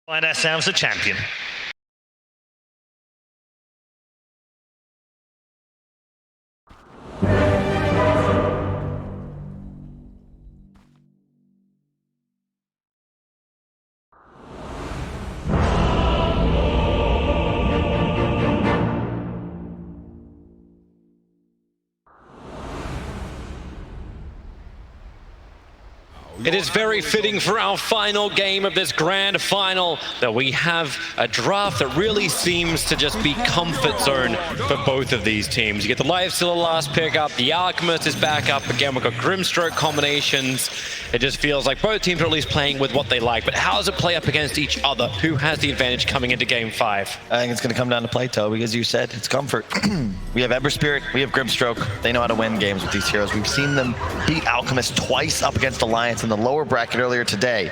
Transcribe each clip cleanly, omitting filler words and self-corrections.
Find ourselves a champion. It is very fitting for our final game of this grand final that we have a draft that really seems to just be comfort zone for both of these teams. You get the Lifestealer last pick up, the Alchemist is back up again, we've got Grimstroke combinations. It just feels like both teams are at least playing with what they like, but how does it play up against each other? Who has the advantage coming into game 5? I think it's going to come down to play, Toe, because you said it's comfort. We have Ember Spirit, we have Grimstroke. They know how to win games with these heroes. We've seen them beat Alchemist twice up against Alliance in the lower bracket earlier today.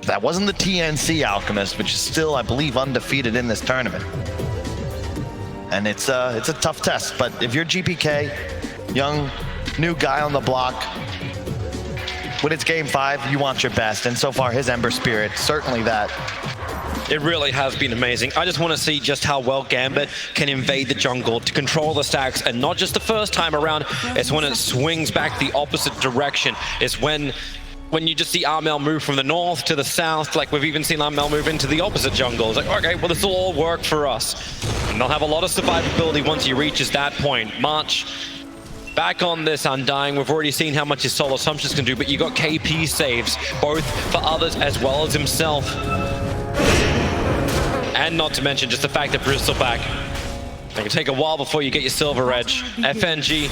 That wasn't the TNC Alchemist, which is still, I believe, undefeated in this tournament. And it's a tough test, but if you're GPK, young, new guy on the block, when it's game 5, you want your best, and so far his Ember Spirit, certainly that. It really has been amazing. I just want to see just how well Gambit can invade the jungle to control the stacks, and not just the first time around, it's when it swings back the opposite direction. It's when you just see Armel move from the north to the south, like we've even seen Armel move into the opposite jungle. It's like, okay, well, this will all work for us. And they'll have a lot of survivability once he reaches that point. March back on this Undying. We've already seen how much his Soul Assumptions can do, but you got KP saves, both for others as well as himself. And not to mention just the fact that Bristleback, it can take a while before you get your Silver Edge. FNG,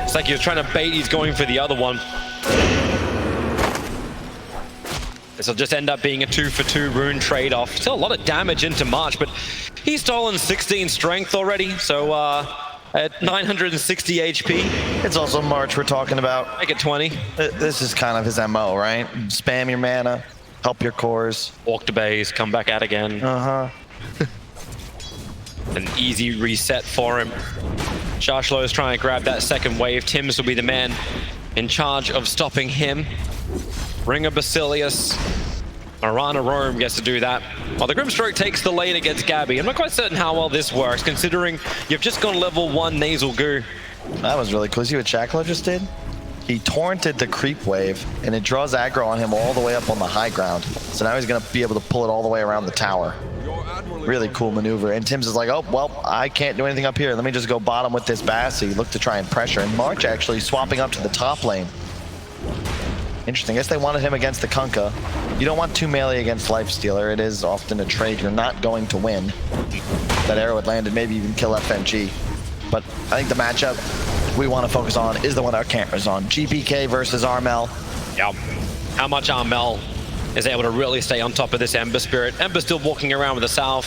it's like you're trying to bait, he's going for the other one. This will just end up being a 2-for-2 rune trade-off. Still a lot of damage into March, but he's stolen 16 strength already, so at 960 HP. It's also March we're talking about. Make it 20. This is kind of his MO, right? Spam your mana, help your cores. Walk to base, come back out again. An easy reset for him. Shashlo is trying to grab that second wave. Tims will be the man in charge of stopping him. Ring of Basilius. Marana Rome gets to do that. While the Grimstroke takes the lane against Gabby. I'm not quite certain how well this works, considering you've just gone level 1 Nasal Goo. That was really cool. See what Shackler just did? He torrented the creep wave, and it draws aggro on him all the way up on the high ground. So now he's going to be able to pull it all the way around the tower. Really cool maneuver. And Tims is like, oh, well, I can't do anything up here. Let me just go bottom with this Bass. So he looked to try and pressure. And March actually swapping up to the top lane. Interesting. I guess they wanted him against the Kunkka. You don't want 2 melee against Lifestealer. It is often a trade you're not going to win. That arrow had landed, maybe even kill FNG. But I think the matchup we want to focus on is the one our camera's on. GPK versus Armel. Yeah. How much Armel is able to really stay on top of this Ember Spirit. Ember's still walking around with the South.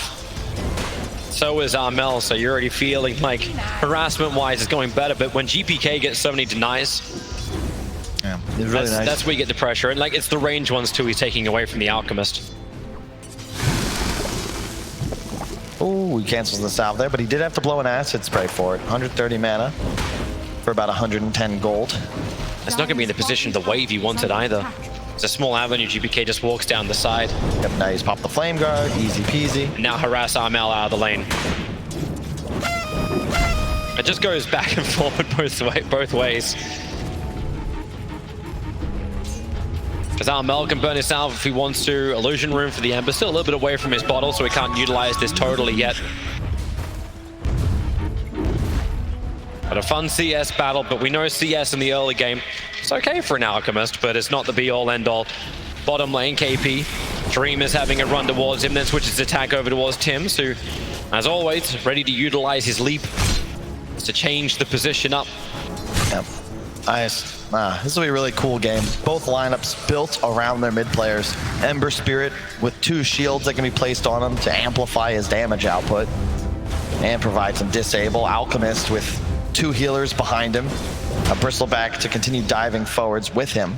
So is Armel, so you're already feeling like harassment-wise is going better, but when GPK gets so many denies, yeah, it's really nice. That's where you get the pressure. And like, it's the range ones too he's taking away from the Alchemist. Oh, he cancels the salve there, but he did have to blow an acid spray for it. 130 mana for about 110 gold. It's not going to be in the position the wave he wanted either. It's a small avenue, GPK just walks down the side. Yep, now he's popped the Flame Guard, easy peasy. And now harass Armel out of the lane. It just goes back and forward both ways. Because Armel can burn his salve if he wants to. Illusion Room for the Ember, still a little bit away from his bottle, so he can't utilize this totally yet. But a fun CS battle, but we know CS in the early game. It's okay for an Alchemist, but it's not the be-all, end-all. Bottom lane, KP. Dream is having a run towards him, then switches his attack over towards Tims, who, as always, ready to utilize his leap to change the position up. Yep. Nice. This will be a really cool game. Both lineups built around their mid players. Ember Spirit with 2 shields that can be placed on him to amplify his damage output and provide some disable. Alchemist with 2 healers behind him. A Bristleback to continue diving forwards with him.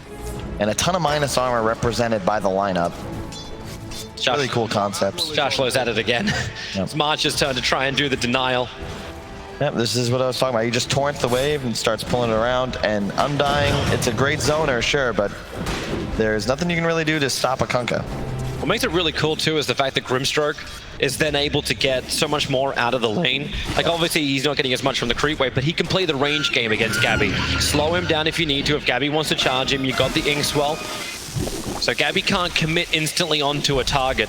And a ton of minus armor represented by the lineup. Really cool concepts. Shashlo's at it again. Yep. It's March's turn to try and do the denial. Yep, this is what I was talking about. He just torrents the wave and starts pulling it around. And Undying, it's a great zoner, sure, but there's nothing you can really do to stop a Kunkka. What makes it really cool too is the fact that Grimstroke is then able to get so much more out of the lane. Like obviously he's not getting as much from the creep wave, but he can play the range game against Gabby. Slow him down if you need to. If Gabby wants to charge him, you got the Inkswell. So Gabby can't commit instantly onto a target.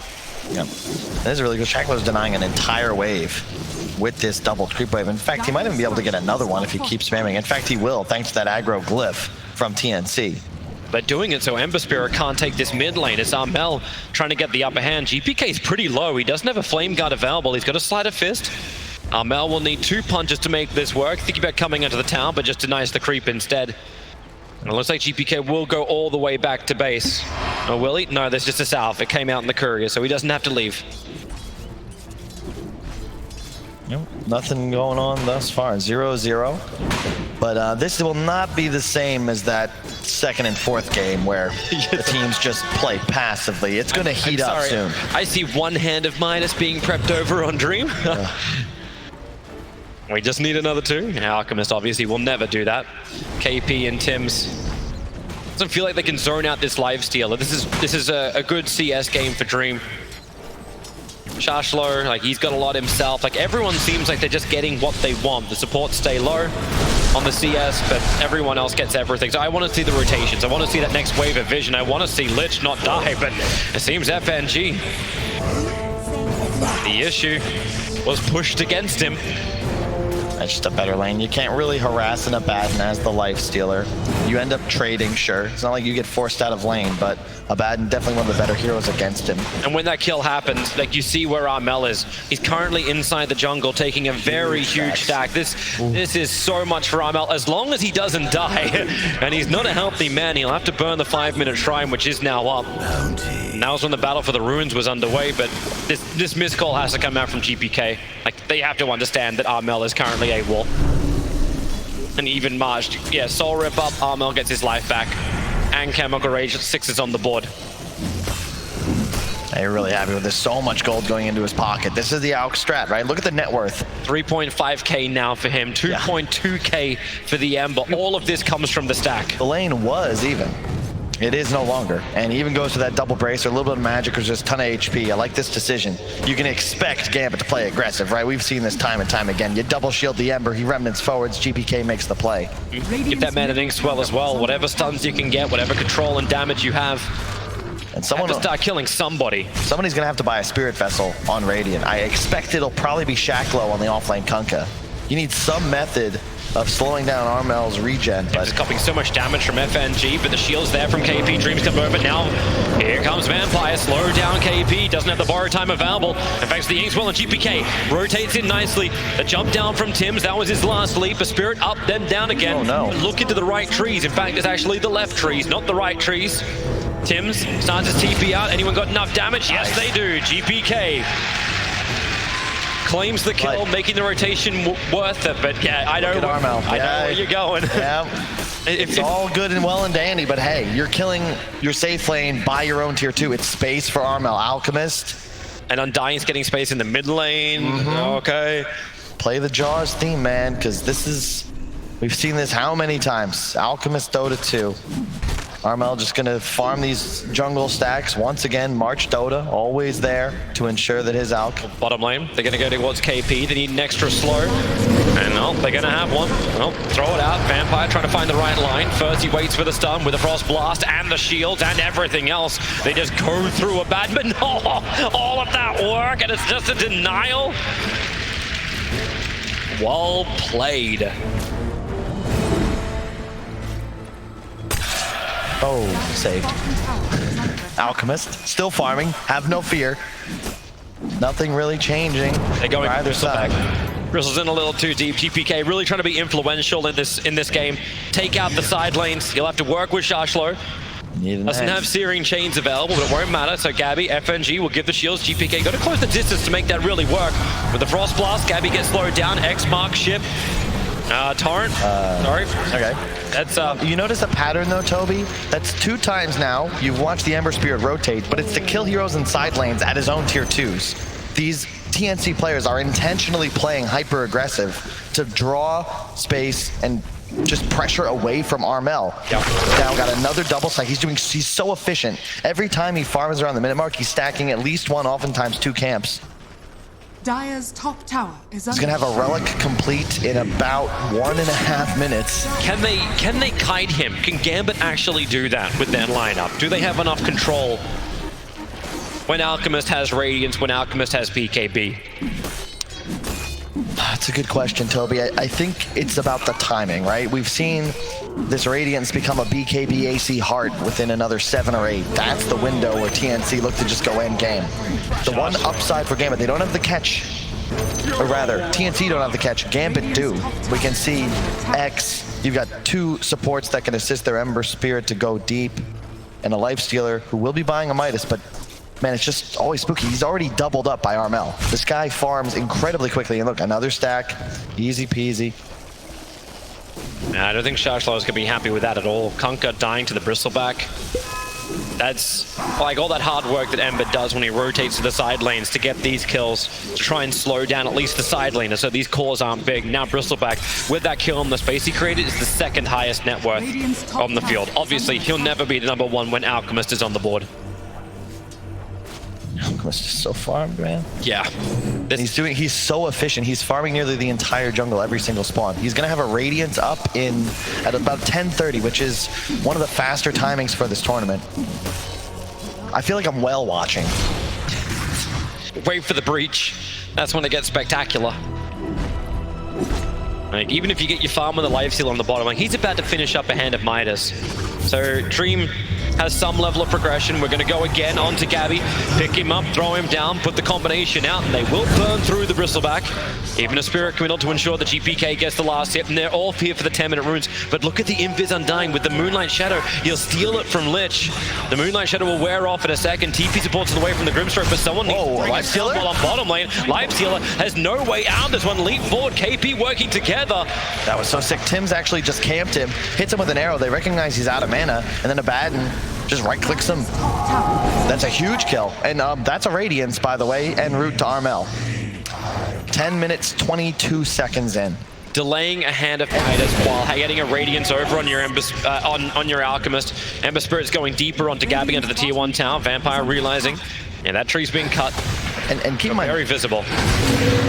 Yeah, that is really good. Shackler's denying an entire wave with this double creep wave. In fact, he might even be able to get another one if he keeps spamming. In fact, he will, thanks to that aggro glyph from TNC. They're doing it so Ember Spirit can't take this mid lane. It's Armel trying to get the upper hand. GPK is pretty low. He doesn't have a Flame Guard available. He's got a Sleight of Fist. Armel will need 2 punches to make this work. Thinking about coming into the town, but just denies the creep instead. And it looks like GPK will go all the way back to base. Oh, will he? No, there's just a Salve. It came out in the courier, so he doesn't have to leave. Nope, nothing going on thus far. 0-0. But this will not be the same as that second and fourth game where the teams just play passively. It's going to heat up soon. I see one hand of Midas being prepped over on Dream. We just need another 2. Alchemist obviously will never do that. KP and Tims. Doesn't feel like they can zone out this lifestealer. This is a good CS game for Dream. Shashlo, like he's got a lot himself. Like everyone seems like they're just getting what they want. The supports stay low on the CS, but everyone else gets everything. So I want to see the rotations. I want to see that next wave of vision. I want to see Lich not die, but it seems FNG. The issue was pushed against him. That's just a better lane. You can't really harass an Abaddon as the lifestealer. You end up trading, sure. It's not like you get forced out of lane, but Abaddon definitely one of the better heroes against him. And when that kill happens, like you see where Armel is. He's currently inside the jungle taking a very huge stack. This is so much for Armel as long as he doesn't die. And he's not a healthy man. He'll have to burn the 5-minute shrine, which is now up. And that was when the battle for the ruins was underway, but this missed call has to come out from GPK. Like they have to understand that Armel is currently AWOL. And even Marge, yeah, Soul Rip up, Armel gets his life back. And Chemical Rage, 6 is on the board. You're really happy with this. So much gold going into his pocket. This is the AUK strat, right? Look at the net worth. 3.5k now for him, 2.2k for the Ember. All of this comes from the stack. The lane was even. It is no longer. And he even goes to that double brace or a little bit of magic or just a ton of HP. I like this decision. You can expect Gambit to play aggressive, right? We've seen this time and time again. You double shield the Ember, he remnants forwards, GPK makes the play. Give that man an Inkswell as well. Whatever stuns you can get, whatever control and damage you have. And someone have to start killing somebody. Somebody's gonna have to buy a Spirit Vessel on Radiant. I expect it'll probably be Shacklo on the offlane Kunkka. You need some method of slowing down Armel's regen. But he's copying so much damage from FNG, but the shield's there from KP. Dreams come over now. Here comes Vampire. Slow down KP. Doesn't have the borrow time available. In fact, the Inkswell and GPK rotates in nicely. The jump down from Tims. That was his last leap. A Spirit up, then down again. Oh no. Look into the right trees. In fact, it's actually the left trees, not the right trees. Tims starts his TP out. Anyone got enough damage? Yes, they do. GPK claims the kill, making the rotation worth it. But yeah, I know where you're going. Yeah, it's all good and well and dandy, but hey, you're killing your safe lane by your own tier 2. It's space for Armel. Alchemist. And Undying's getting space in the mid lane. Okay. Play the Jaws theme, man, because this is... We've seen this how many times? Alchemist Dota 2. Armel just gonna farm these jungle stacks once again. March Dota, always there to ensure that his AUK. Bottom lane, they're gonna go towards KP. They need an extra slow. And no, they're gonna have one. Well, throw it out. Vampire trying to find the right line. First he waits for the stun with the Frost Blast and the shield and everything else. They just go through a bad, but no, all of that work and it's just a denial. Well played. Oh, saved. Alchemist, still farming, have no fear. Nothing really changing. They're going for either side. Bristle's in a little too deep. GPK really trying to be influential in this game. Take out the side lanes. He'll have to work with Shashlo. Doesn't have Searing Chains available, but it won't matter. So Gabby, FNG will give the shields. GPK got to close the distance to make that really work. With the Frost Blast, Gabby gets slowed down. X mark ship. Torrent. Sorry. Okay. That's you notice a pattern though, Toby? That's 2 times now you've watched the Ember Spirit rotate, but it's to kill heroes in side lanes at his own tier 2s. These TNC players are intentionally playing hyper aggressive to draw space and just pressure away from Armel. Yep. Now got another double stack. He's so efficient. Every time he farms around the minute mark, he's stacking at least one, oftentimes two camps. Dire's top tower is under He's gonna have a relic complete in about 1.5 minutes. Can they kite him? Can Gambit actually do that with their lineup? Do they have enough control when Alchemist has Radiance, when Alchemist has BKB? That's a good question, Toby. I think it's about the timing, right? We've seen this Radiance become a BKB AC Heart within another 7 or 8. That's the window where TNC look to just go end game. The one upside for Gambit, they don't have the catch. Or rather, TNC don't have the catch. Gambit do. We can see X. You've got 2 supports that can assist their Ember Spirit to go deep, and a Lifestealer who will be buying a Midas, but man, it's just always spooky. He's already doubled up by Armel. This guy farms incredibly quickly. And look, another stack. Easy peasy. I don't think Shashlo is going to be happy with that at all. Kunkka dying to the Bristleback. That's like all that hard work that Ember does when he rotates to the side lanes to get these kills, to try and slow down at least the side laner so these cores aren't big. Now Bristleback, with that kill on the space he created, is the 2nd highest net worth on the field. Obviously, he'll never be the #1 when Alchemist is on the board. Alchemist is so farmed, man. Yeah. He's so efficient. He's farming nearly the entire jungle, every single spawn. He's gonna have a Radiance up at about 10:30, which is one of the faster timings for this tournament. I feel like I'm whale watching. Wait for the breach. That's when it gets spectacular. Like, even if you get your farm with a Lifesteal on the bottom, like, he's about to finish up a hand of Midas. So Dream has some level of progression. We're going to go again onto Gabby, pick him up, throw him down, put the combination out, and they will burn through the Bristleback. Even a Spirit Committal to ensure the GPK gets the last hit, and they're all here for the 10-minute runes. But look at the Invis Undying with the Moonlight Shadow. He'll steal it from Lich. The Moonlight Shadow will wear off in a second. TP supports it away from the Grimstroke, but someone needs to bring a Lifestealer on bottom lane. Lifestealer has no way out this one. Leap forward, KP working together. That was so sick. Tim's actually just camped him, hits him with an arrow. They recognize he's out of mana, and then Abaddon just right-clicks him. That's a huge kill. And that's a Radiance, by the way, en route to Armel. 10 minutes, 22 seconds in. Delaying a hand of Midas while getting a Radiance over on your on your Alchemist. Ember Spirit's going deeper onto Gabby into the tier 1 tower. Vampire realizing, yeah, that tree's being cut. And keep in mind, very visible.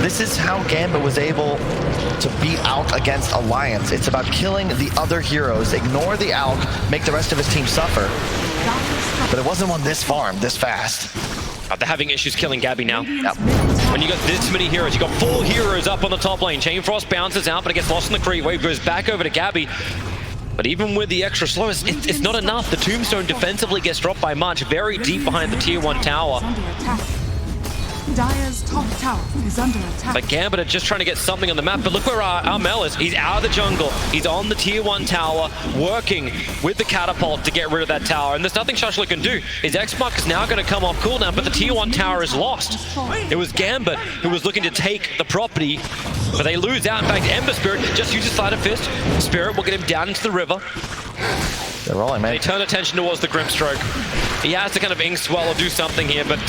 This is how Gambit was able to beat Alk against Alliance. It's about killing the other heroes, ignore the Alk, make the rest of his team suffer. But it wasn't one this farm, this fast. They're having issues killing Gabby now. Yep. When you got this many heroes, you got 4 heroes up on the top lane. Chain Frost bounces out, but it gets lost in the creep wave, goes back over to Gabby. But even with the extra slowness, it's not enough. The Tombstone defensively gets dropped by much, very deep behind the tier 1 tower. Dire's top tower is under attack. But Gambit are just trying to get something on the map. But look where Armel is. He's out of the jungle. He's on the tier 1 tower, working with the catapult to get rid of that tower. And there's nothing Shashlo can do. His X-Mark is now going to come off cooldown, but the tier 1 tower is lost. It was Gambit who was looking to take the property, but they lose out. In fact, Ember Spirit just uses Sleight of Fist. Spirit will get him down into the river. They're rolling, man. They turn attention towards the Grimstroke. He has to kind of ink swell or do something here, but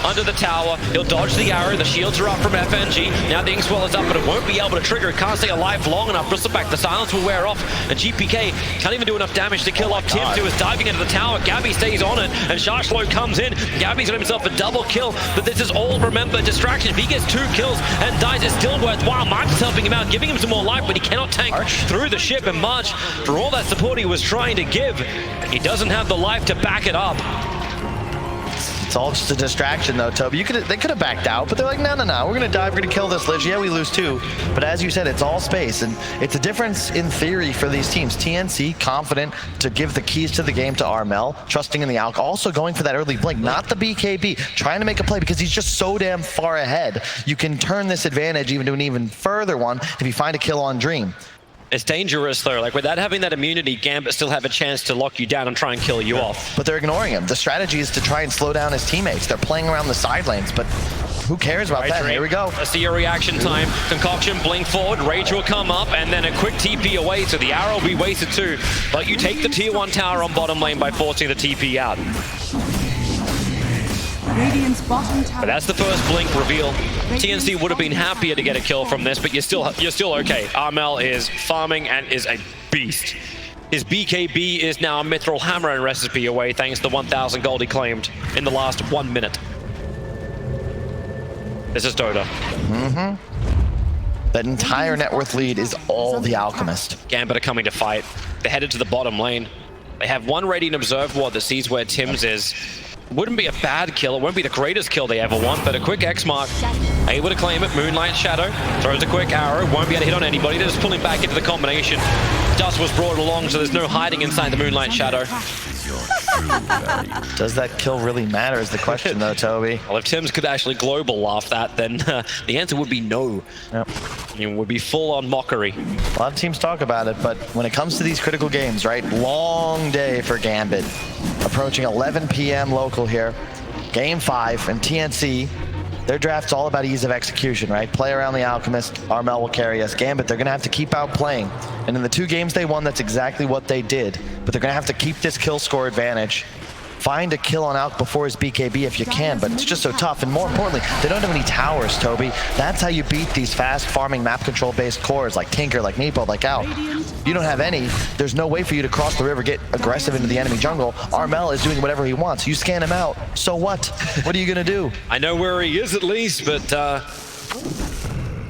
under the tower, he'll dodge the arrow. The shields are up from FNG. Now the ink swell is up, but it won't be able to trigger. It can't stay alive long enough. Bristleback, the silence will wear off, and GPK can't even do enough damage to kill off Tim, who is diving into the tower. Gabby stays on it, and Shashlo comes in. Gabby's got himself a double kill, but this is all, remember, distraction. If he gets 2 kills and dies, it's still worthwhile. March is helping him out, giving him some more life, but he cannot tank through the ship, and March, for all that support he was trying to give, he doesn't have the life to back it up. It's all just a distraction, though, Toby. They could have backed out, but they're like, no, we're going to dive, we're going to kill this Lich. Yeah, we lose 2. But as you said, it's all space, and it's a difference in theory for these teams. TNC, confident to give the keys to the game to Armel, trusting in the Alk, also going for that early blink, not the BKB, trying to make a play because he's just so damn far ahead. You can turn this advantage even to an even further one if you find a kill on Dream. It's dangerous, though. Like, without having that immunity, Gambit still have a chance to lock you down and try and kill you off. But they're ignoring him. The strategy is to try and slow down his teammates. They're playing around the side lanes, but who cares about that? Here we go. I see a reaction time. Concoction, blink forward. Rage will come up, and then a quick TP away, so the arrow will be wasted too. But you take the tier 1 tower on bottom lane by forcing the TP out. Radiant's bottom tower. But that's the first blink reveal. TNC would have been happier to get a kill from this, but you're still okay. Armel is farming and is a beast. His BKB is now a Mithril Hammer and recipe away thanks to the 1,000 gold he claimed in the last 1 minute. This is Dota. That entire net worth lead is all the Alchemist. Gambit are coming to fight. They're headed to the bottom lane. They have one Radiant Observer Ward that sees where Tim's is. Wouldn't be a bad kill. It won't be the greatest kill they ever want, but a quick X mark. Able to claim it. Moonlight Shadow throws a quick arrow. Won't be able to hit on anybody. They're just pulling back into the combination. Dust was brought along, so there's no hiding inside the Moonlight Shadow. Does that kill really matter is the question, though, Toby. Well, if Tim's could actually global laugh that, then the answer would be no. Yep. It would be full-on mockery. A lot of teams talk about it, but when it comes to these critical games, right? Long day for Gambit. Approaching 11 p.m. local here. Game 5, and TNC, their draft's all about ease of execution, right? Play around the Alchemist, Armel will carry us. Gambit, they're gonna have to keep out playing. And in the 2 games they won, that's exactly what they did. But they're gonna have to keep this kill score advantage. Find a kill on Alk before his BKB if you can, but it's just so tough. And more importantly, they don't have any towers, Toby. That's how you beat these fast farming map control based cores like Tinker, like Meepo, like Alk. You don't have any. There's no way for you to cross the river, get aggressive into the enemy jungle. Armel is doing whatever he wants. You scan him out. So what? What are you gonna do? I know where he is at least, but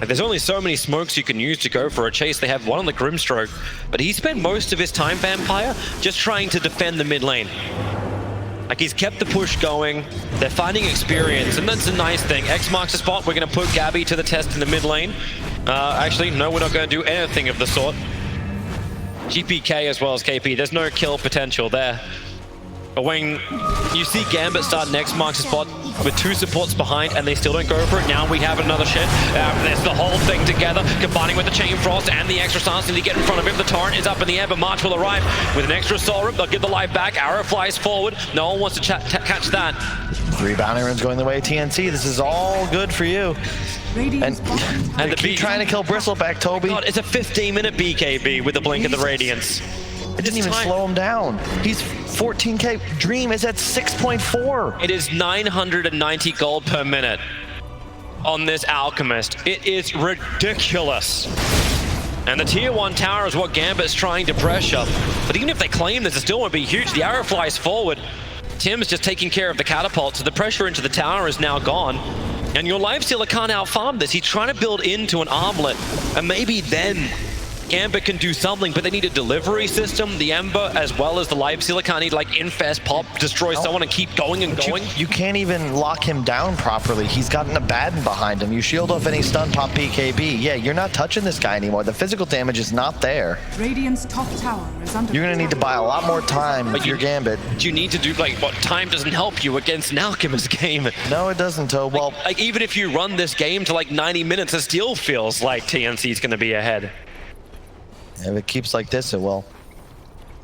there's only so many smokes you can use to go for a chase. They have one on the Grimstroke, but he spent most of his time, Vampire, just trying to defend the mid lane. Like, he's kept the push going. They're finding experience, and that's a nice thing. X marks the spot. We're going to put Gabby to the test in the mid lane. Actually, no, we're not going to do anything of the sort. GPK as well as KP. There's no kill potential there. But when you see Gambit start next marks the spot with 2 supports behind and they still don't go for it, now we have another shit. There's the whole thing together, combining with the Chain Frost and the extra stance to get in front of him. The Torrent is up in the air, but March will arrive with an extra Soul Rip. They'll give the life back. Arrow flies forward. No one wants to catch that. 3 bounty runes going the way of TNC. This is all good for you. And they keep trying to kill Bristleback, Toby. God, it's a 15-minute BKB with the blink of the Radiance. It didn't even slow him down. He's 14k. Dream is at 6.4. It is 990 gold per minute on this Alchemist. It is ridiculous. And the tier 1 tower is what Gambit's trying to pressure. But even if they claim this, it still won't be huge. The arrow flies forward. Tim's just taking care of the catapult, so the pressure into the tower is now gone. And your Lifestealer can't outfarm this. He's trying to build into an armlet, and maybe then Gambit can do something, but they need a delivery system. The Ember as well as the Lifestealer can't need like infest, pop, destroy someone and keep going and going. You can't even lock him down properly. He's got an Abaddon behind him. You shield off any stun pop BKB. Yeah, you're not touching this guy anymore. The physical damage is not there. Radiant's top tower is under You're gonna need to buy a lot more time with your Gambit. You need to do like what time doesn't help you against an Alchemist game. No, it doesn't, Toe. Well, like even if you run this game to like 90 minutes, it still feels like TNC is gonna be ahead. If it keeps like this, it will.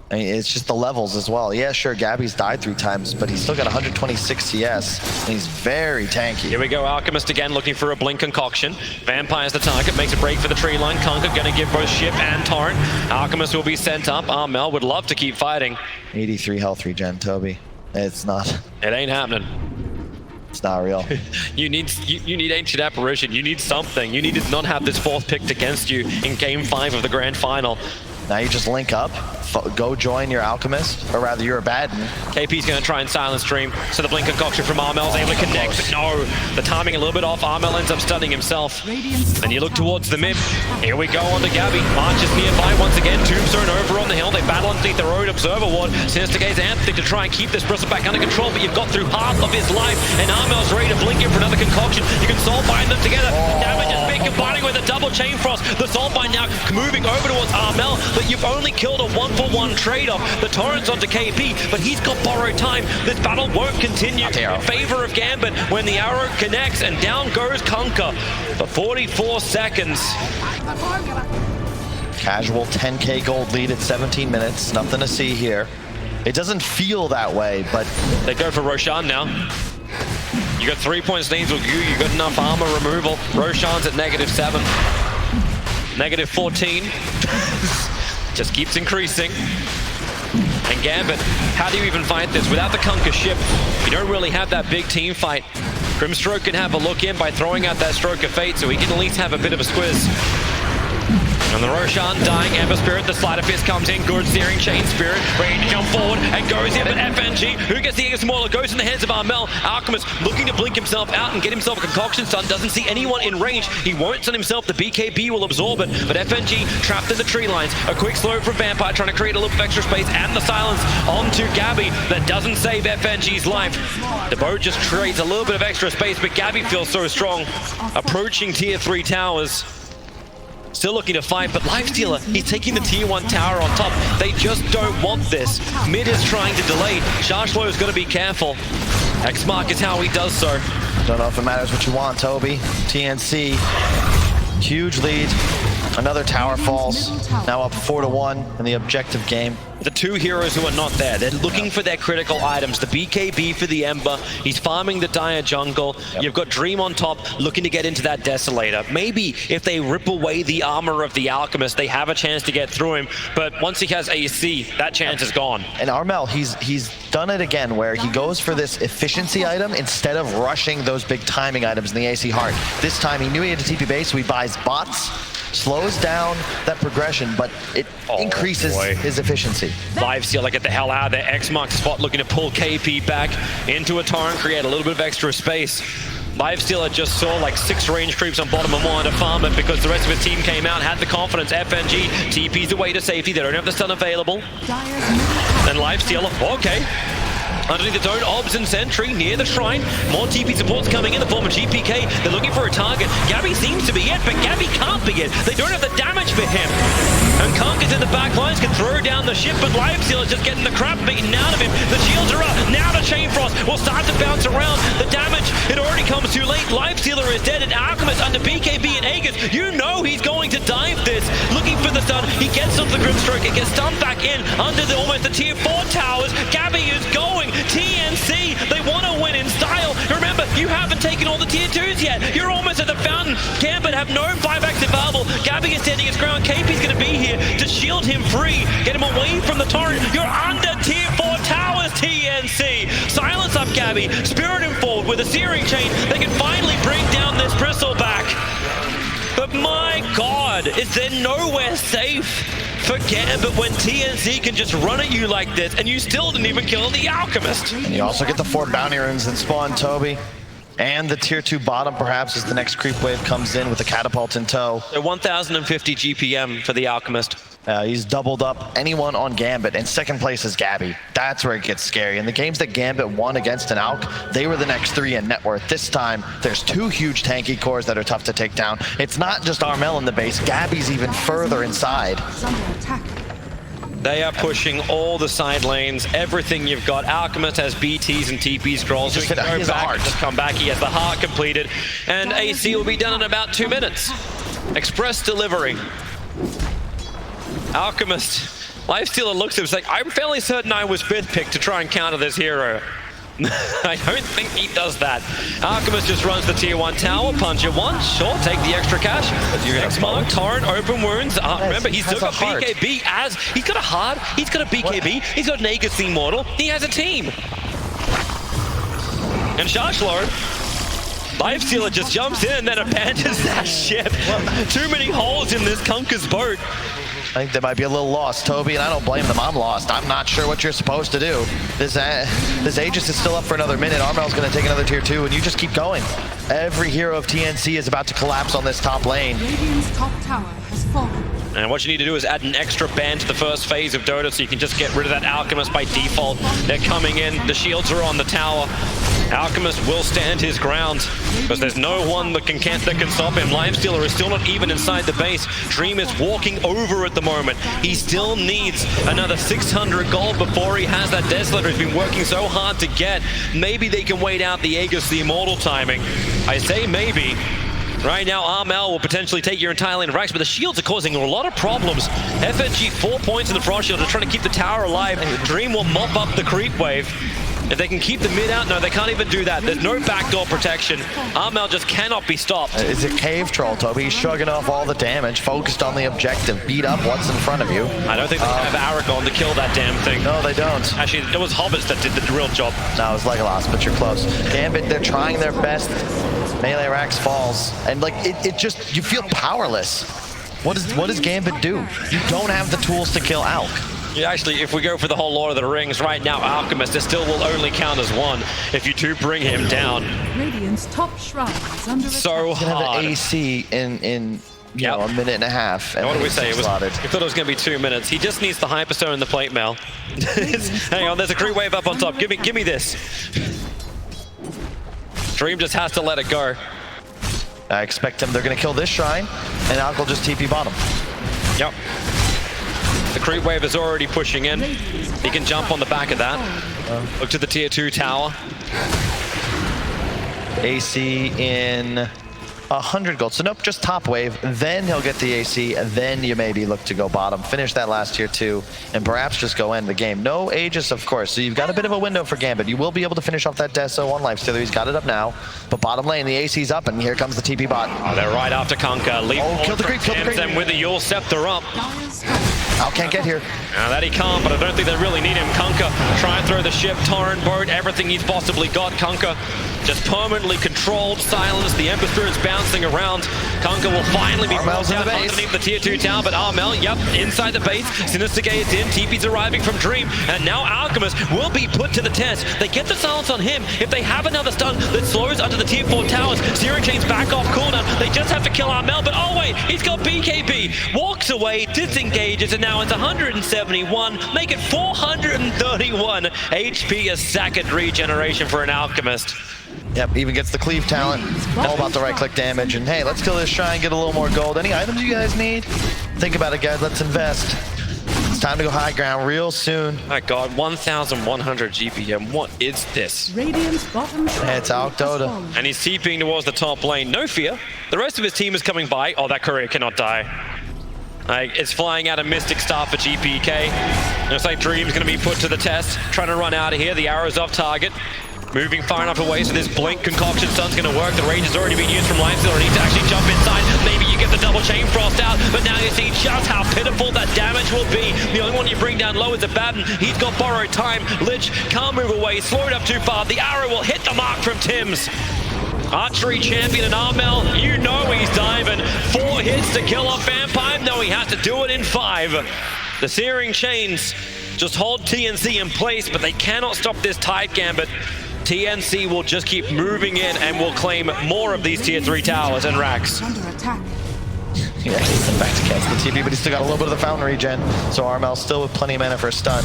I mean, it's just the levels as well. Yeah, sure, Gabby's died 3 times, but he's still got 126 CS, and he's very tanky. Here we go, Alchemist again looking for a blink concoction. Vampire's the target, makes a break for the tree line. Conker gonna give both Ship and Torrent. Alchemist will be sent up. Armel would love to keep fighting. 83 health regen, Toby. It's not. It ain't happening. It's not real. you need Ancient Apparition. You need something. You need to not have this 4th picked against you in Game 5 of the Grand Final. Now you just link up, go join your Alchemist, or rather your Abaddon. KP's going to try and silence Stream, so the blink concoction from Armel's able to connect, but no, the timing a little bit off. Armel ends up stunning himself. And you look towards the mid. Here we go on to Gabby. March is nearby once again. Tombstone over on the hill. They battle underneath their own Observer Ward. Sinister Gaze Anthony to try and keep this Bristleback under control, but you've got through half of his life, and Armel's ready to blink in for another concoction. You can soul bind them together. Damage is big, combining with a double chain frost. The soul bind now moving over towards Armel, but you've only killed a 1-for-1 trade-off. The Torrent's onto KP, but he's got borrowed time. This battle won't continue in favor of Gambit when the arrow connects, and down goes Conker for 44 seconds. Casual 10k gold lead at 17 minutes. Nothing to see here. It doesn't feel that way, but they go for Roshan now. You got 3 points leads with you. You got enough armor removal. Roshan's at -7. -14. Just keeps increasing. And Gambit, how do you even fight this? Without the Conker ship, you don't really have that big team fight. Grimstroke can have a look in by throwing out that Stroke of Fate, so he can at least have a bit of a squiz. And the Roshan dying Ember Spirit, the Slider Fist comes in, good Searing Chain Spirit, ready to jump forward and goes in, but FNG, who gets the Aegis Mauler, goes in the hands of Armel. Alchemist looking to blink himself out and get himself a concoction stun, doesn't see anyone in range. He won't stun himself, the BKB will absorb it, but FNG trapped in the tree lines. A quick slow from Vampire, trying to create a little bit of extra space, and the silence onto Gabby that doesn't save FNG's life. The boat just creates a little bit of extra space, but Gabby feels so strong. Approaching tier 3 towers. Still looking to fight, but Lifestealer, he's taking the tier 1 tower on top. They just don't want this. Mid is trying to delay. Shashlo is going to be careful. X-Mark is how he does so. Don't know if it matters what you want, Toby. TNC, huge lead. Another tower falls. Now up 4-1 in the objective game. The two heroes who are not there, they're looking for their critical items. The BKB for the Ember, he's farming the Dire jungle. You've got Dream on top, looking to get into that Desolator. Maybe if they rip away the armor of the Alchemist, they have a chance to get through him. But once he has AC, that chance is gone. And Armel, he's done it again, where he goes for this efficiency item instead of rushing those big timing items in the AC Heart. This time he knew he had a TP base, so he buys bots, slows down that progression, but it increases his efficiency. Lifestealer, get the hell out of there. X-Mark spot looking to pull KP back into a torrent, create a little bit of extra space. Lifestealer just saw like 6 range creeps on bottom and wanted to farm it because the rest of his team came out, had the confidence. FNG TP's away to safety, they don't have the stun available. And Lifestealer, okay. Underneath the zone, Obs and Sentry near the shrine. More TP supports coming in the form of GPK. They're looking for a target. Gabby seems to be it, but Gabby can't be it. They don't have the damage for him. And Conker's in the back lines, can throw down the ship, but Lifestealer's just getting the crap beaten out of him. The shields are up. Now the Chain Frost will start to bounce around. The damage, it already comes too late. Lifestealer is dead, and Alchemist under BKB and Aegis. You know he's going to dive this. Looking for the stun. He gets off the Grimstroke. It gets stunned back in under the almost the tier 4 towers. Gabby is going. TNC, they want to win in style. Remember, you haven't taken all the tier 2s yet. You're almost at the fountain. Gambit have no 5x available. Gabby is standing his ground. KP's going to be here to shield him free, get him away from the torrent. You're under tier 4 towers, TNC. Silence up Gabby, spirit him forward with a Searing Chain. They can finally bring down this bristleback. But my God, is there nowhere safe for Gambit when TNC can just run at you like this and you still didn't even kill the Alchemist? And you also get the 4 bounty runes that spawn, Toby. And the tier 2 bottom perhaps as the next creep wave comes in with the catapult in tow. So 1,050 GPM for the Alchemist. He's doubled up anyone on Gambit, and second place is Gabby. That's where it gets scary. And the games that Gambit won against an Alk, they were the next 3 in net worth. This time, there's 2 huge tanky cores that are tough to take down. It's not just Armel in the base, Gabby's even further inside. They are pushing all the side lanes, everything you've got. Alchemist has BTs and TP scrolls. Just so he can go back and just come back. He has the heart completed. And AC will be done in about 2 minutes. Express delivery. Alchemist, Lifestealer looks at him and like, I'm fairly certain I was 5th pick to try and counter this hero. I don't think he does that. Alchemist just runs the tier 1 tower, punch it once, sure, take the extra cash. X-Mark, Torrent, open wounds. Remember, he's still got BKB as, he's got a heart, he's got a BKB, he's got an Aegis Immortal, he has a team. And Shashlo, Lifestealer just jumps in and then abandons that ship. Too many holes in this Conker's boat. I think they might be a little lost, Toby, and I don't blame them. I'm lost. I'm not sure what you're supposed to do. This Aegis is still up for another minute. Armel's going to take another tier 2, and you just keep going. Every hero of TNC is about to collapse on this top lane. Radiant's top tower has fallen. And what you need to do is add an extra band to the first phase of Dota so you can just get rid of that Alchemist by default. They're coming in, the shields are on the tower. Alchemist will stand his ground because there's no one that can stop him. Lifestealer is still not even inside the base. Dream is walking over at the moment. He still needs another 600 gold before he has that Desolator he's been working so hard to get. Maybe they can wait out the Aegis, the Immortal timing. I say maybe. Right now, Armel will potentially take your entire lane of racks, but the shields are causing a lot of problems. FNG 4 points in the Frost Shield. They're trying to keep the tower alive. Dream will mop up the creep wave. If they can keep the mid out, no, they can't even do that. There's no backdoor protection. Armel just cannot be stopped. It's a cave troll, Toby. He's shrugging off all the damage, focused on the objective. Beat up what's in front of you. I don't think they have Aragon to kill that damn thing. No, they don't. Actually, it was Hobbits that did the real job. No, it was Legolas, but you're close. Gambit, they're trying their best. Melee Rax falls. And, like, it just, you feel powerless. What does Gambit do? You don't have the tools to kill Alk. Yeah, actually, if we go for the whole Lord of the Rings right now, Alchemist, it still will only count as one if you do bring him down. Radiant's top shrine is under So attack. He's gonna have hard. the AC in you know, a minute and a half. And What did we say? We slotted. thought it was going to be 2 minutes. He just needs the Hyperstone and the plate mail. Hang on, there's a creep wave up on top. Give me this. Dream just has to let it go. I expect him. They're gonna kill this shrine, and Alk will just TP bottom. Yep. The creep wave is already pushing in. He can jump on the back of that. Look to the tier 2 tower. AC in 100 gold. So nope, just top wave. Then he'll get the AC, and then you maybe look to go bottom, finish that last tier 2, and perhaps just go end the game. No Aegis, of course. So you've got a bit of a window for Gambit. You will be able to finish off that Deso on Lifestealer. He's got it up now. But bottom lane, the AC's up, and here comes the TP bot. Oh, they're right after Conker. Leap kill the creep, kill the creep. And with the Yule Scepter up. Alk can't get here. Now that he can't, but I don't think they really need him. Conker, try and throw the ship, Torrent, boat, everything he's possibly got. Conker just permanently controlled, silenced. The Ember Spirit's bouncing around. Conker will finally be brought down underneath the tier 2 tower, but Armel, yep, inside the base. Sinister Gate's in, TP's arriving from Dream, and now Alchemist will be put to the test. They get the silence on him. If they have another stun that slows under the tier 4 towers, Searing Chain's back off cooldown. They just have to kill Armel, but oh wait, he's got BKB. Walks away, disengages, and now it's 171, make it 431 HP, a second regeneration for an Alchemist. Yep, even gets the cleave talent. All about the right-click damage. And hey, let's kill this shrine, get a little more gold. Any items you guys need? Think about it, guys. Let's invest. It's time to go high ground real soon. My god, 1,100 GPM. What is this? Radiant's bottom shrine It's Alk has Dota. fallen. And he's TPing towards the top lane. No fear. The rest of his team is coming by. Oh, that courier cannot die. It's flying out a Mystic Star for GPK. Looks like Dream's going to be put to the test. Trying to run out of here. The arrow's off target. Moving far enough away, so this Blink Concoction Stun's going to work. The range has already been used from Lifestealer. Need to actually jump inside. Maybe you get the double Chain Frost out, but now you see just how pitiful that damage will be. The only one you bring down low is a Batten. He's got borrowed time. Lich can't move away. Slowed up too far. The arrow will hit the mark from Tim's. Archery champion and Armel, you know he's diving. 4 hits to kill off Vampire. No, he has to do it in 5. The Searing Chains just hold TNC in place, but they cannot stop this Tide Gambit. TNC will just keep moving in and will claim more of these tier 3 towers and racks. Under attack. Yeah, he's back to catch the TP, but he's still got a little bit of the fountain regen. So Armel still with plenty of mana for a stun.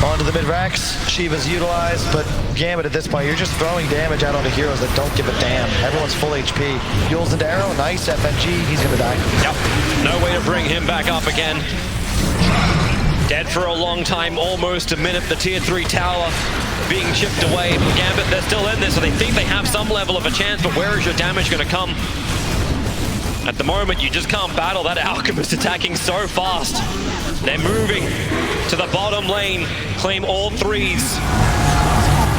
Onto the mid-racks, Shiva's utilized, but Gambit at this point, you're just throwing damage out onto heroes that don't give a damn. Everyone's full HP. Yule's into arrow, nice, FNG, he's gonna die. Yep, no way to bring him back up again. Dead for a long time, almost a minute. The tier 3 tower being chipped away. Gambit, they're still in this, so they think they have some level of a chance, but where is your damage gonna come? At the moment, you just can't battle that Alchemist attacking so fast. They're moving to the bottom lane, claim all 3s.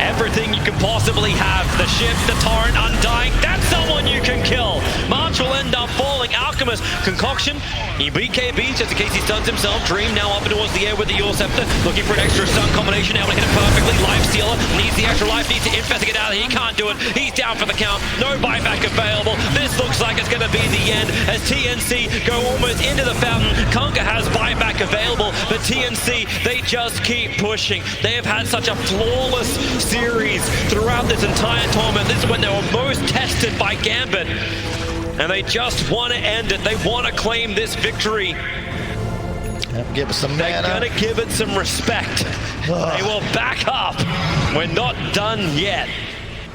Everything you can possibly have. The ship, the torrent, Undying. That's someone you can kill. March will end up falling. Alchemist, Concoction. He BKBs just in case he stuns himself. Dream now up towards the air with the Yule Scepter. Looking for an extra stun combination. Able to hit it perfectly. Lifestealer needs the extra life. Needs to infest to get out of here. He can't do it. He's down for the count. No buyback available. This looks like it's going to be the end as TNC go almost into the fountain. Conker has buyback available, but TNC, they just keep pushing. They have had such a flawless series throughout this entire tournament. This is when they were most tested by Gambit. And they just want to end it. They want to claim this victory. Give us some They're mana. going to give it some respect. They will back up. We're not done yet.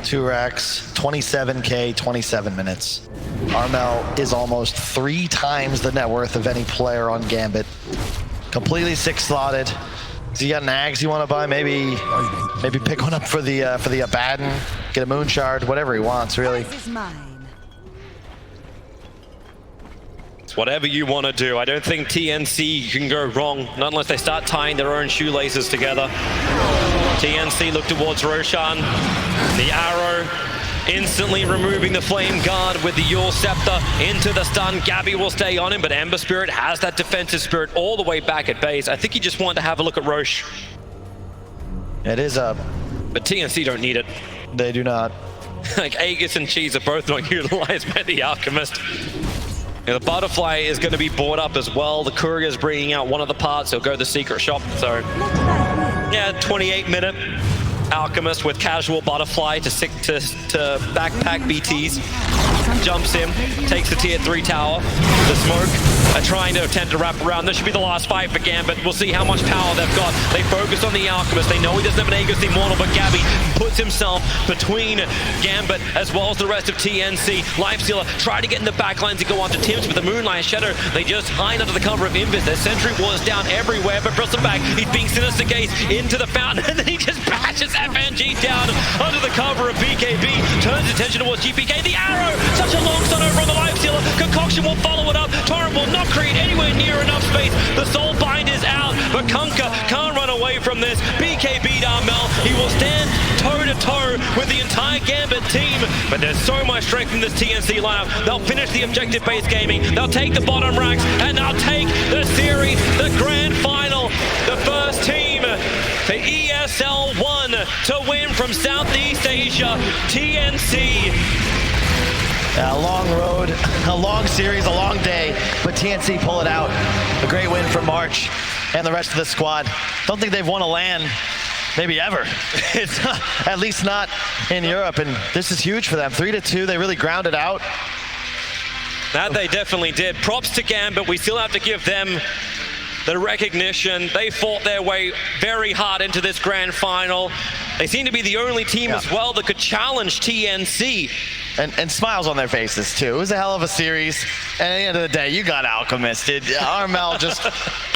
2 racks, 27k, 27 minutes. Armel is almost 3 times the net worth of any player on Gambit. Completely 6-slotted. So you got an Ags you want to buy? Maybe pick one up for the Abaddon, get a Moon Shard, whatever he wants, really. It's whatever you want to do. I don't think TNC can go wrong, not unless they start tying their own shoelaces together. TNC look towards Roshan. The arrow instantly removing the Flame Guard with the Yule Scepter into the stun. Gabby will stay on him, but Ember Spirit has that defensive spirit all the way back at base. I think he just wanted to have a look at Roche. It is up. But TNC don't need it. They do not. Like Aegis and Cheese are both not utilized by the Alchemist. The butterfly is going to be bought up as well. The courier is bringing out one of the parts. He'll go to the secret shop. So, yeah, 28-minute Alchemist with casual butterfly to backpack BTs. Jumps in, takes the tier 3 tower. The smoke trying to attempt to wrap around. This should be the last fight for Gambit. We'll see how much power they've got. They focus on the Alchemist. They know he doesn't have an Aegis Immortal, but Gabby puts himself between Gambit as well as the rest of TNC. Lifestealer try to get in the backlines to go onto Tim's, but the Moonlight Shadow, they just hide under the cover of Invis. Their Sentry Wars down everywhere, but Bristol back. He's being Sinister Gaze into the fountain, and then he just bashes FNG down under the cover of BKB. Turns attention towards GPK. The arrow! Such a long stun over on the Lifestealer. Concoction will follow it up. Torrent will not create anywhere near enough space. The Soul Bind is out, but Kunkka can't run away from this. BKB Darmel, he will stand toe-to-toe with the entire Gambit team, but there's so much strength in this TNC lineup. They'll finish the objective-based gaming. They'll take the bottom ranks, and they'll take the series, the grand final. The first team to ESL 1 to win from Southeast Asia, TNC. A long road, a long series, a long day, but TNC pull it out. A great win for March and the rest of the squad. Don't think they've won a LAN maybe ever. It's at least not in Europe, and this is huge for them. 3-2, they really grounded out. That they definitely did. Props to Gambit. We still have to give them the recognition. They fought their way very hard into this grand final. They seem to be the only team as well that could challenge TNC. And smiles on their faces too. It was a hell of a series. And at the end of the day, you got Alchemist. Armel just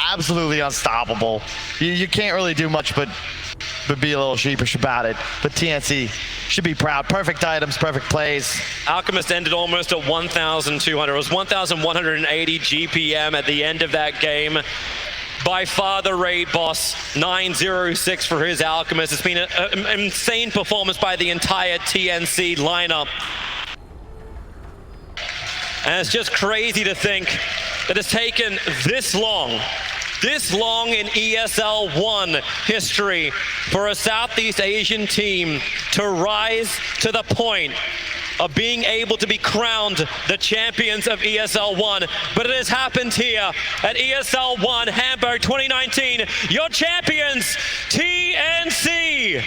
absolutely unstoppable. You can't really do much but be a little sheepish about it. But TNC should be proud. Perfect items, perfect plays. Alchemist ended almost at 1,200. It was 1,180 GPM at the end of that game. By far the raid boss, 906 for his Alchemist. It's been an insane performance by the entire TNC lineup. And it's just crazy to think that it's taken this long in ESL 1 history for a Southeast Asian team to rise to the point of being able to be crowned the champions of ESL 1. But it has happened here at ESL 1 Hamburg 2019. Your champions, TNC.